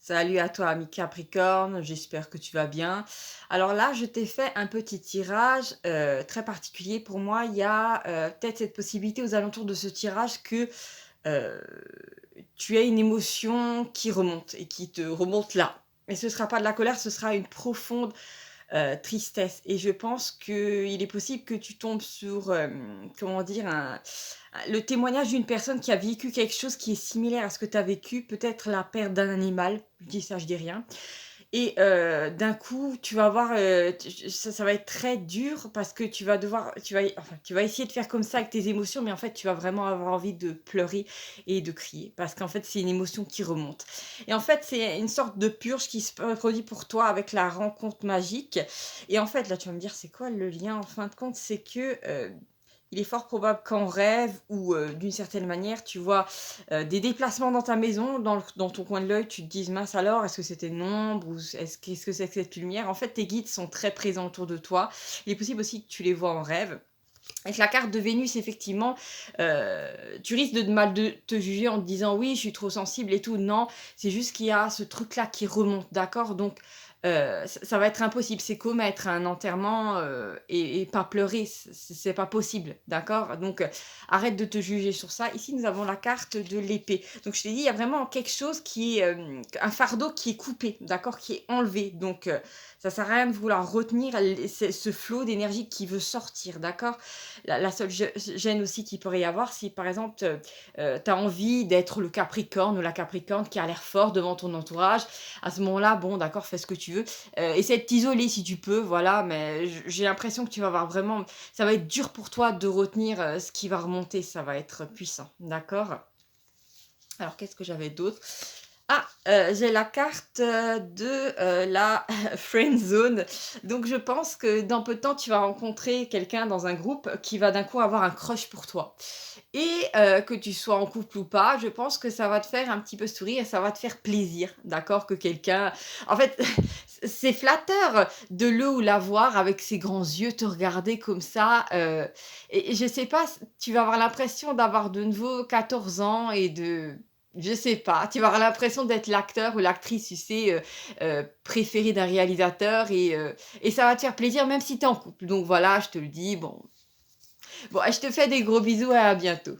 Salut à toi, ami Capricorne, j'espère que tu vas bien. Alors là, je t'ai fait un petit tirage très particulier pour moi. Il y a peut-être cette possibilité aux alentours de ce tirage que euh, tu aies une émotion qui remonte et qui te remonte là. Et ce ne sera pas de la colère, ce sera une profonde tristesse. Et je pense qu'il est possible que tu tombes sur, comment dire, le témoignage d'une personne qui a vécu quelque chose qui est similaire à ce que tu as vécu, peut-être la perte d'un animal, je dis ça, je dis rien. Et d'un coup, tu vas voir, ça va être très dur parce que tu vas devoir, tu vas essayer de faire comme ça avec tes émotions, mais en fait, tu vas vraiment avoir envie de pleurer et de crier parce qu'en fait, c'est une émotion qui remonte. Et en fait, c'est une sorte de purge qui se produit pour toi avec la rencontre magique. Et en fait, là, tu vas me dire, c'est quoi le lien en fin de compte? C'est que il est fort probable qu'en rêve ou d'une certaine manière, tu vois des déplacements dans ta maison, dans ton coin de l'œil, tu te dises mince alors, est-ce que c'était une ombre ou qu'est-ce que c'est que cette lumière? En fait, tes guides sont très présents autour de toi. Il est possible aussi que tu les vois en rêve. Avec la carte de Vénus, effectivement, tu risques de mal de te juger en te disant oui, je suis trop sensible et tout. Non, c'est juste qu'il y a ce truc-là qui remonte, d'accord? Donc, ça va être impossible. C'est comme être à un enterrement et pas pleurer. C'est pas possible, d'accord? Donc, arrête de te juger sur ça. Ici, nous avons la carte de l'épée. Donc, je t'ai dit, il y a vraiment quelque chose qui est un fardeau qui est coupé, d'accord? Qui est enlevé. Donc, ça sert à rien de vouloir retenir ce flot d'énergie qui veut sortir, d'accord? La seule gêne aussi qu'il pourrait y avoir, si par exemple, tu as envie d'être le Capricorne ou la Capricorne qui a l'air fort devant ton entourage, à ce moment-là, bon d'accord, fais ce que tu veux. Essaie de t'isoler si tu peux, voilà, mais j'ai l'impression que tu vas avoir vraiment ça va être dur pour toi de retenir, ce qui va remonter, ça va être puissant, d'accord? Alors qu'est-ce que j'avais d'autre? Ah, j'ai la carte, de, la friend zone. Donc je pense que dans peu de temps, tu vas rencontrer quelqu'un dans un groupe qui va d'un coup avoir un crush pour toi et que tu sois en couple ou pas, je pense que ça va te faire un petit peu sourire et ça va te faire plaisir, d'accord? Que quelqu'un en fait, c'est flatteur de le ou la voir avec ses grands yeux te regarder comme ça, et je sais pas, tu vas avoir l'impression d'avoir de nouveau 14 ans et de je sais pas, tu vas avoir l'impression d'être l'acteur ou l'actrice, tu sais, préféré d'un réalisateur et ça va te faire plaisir même si tu es en couple. Donc voilà, je te le dis, bon. Bon, je te fais des gros bisous et à bientôt.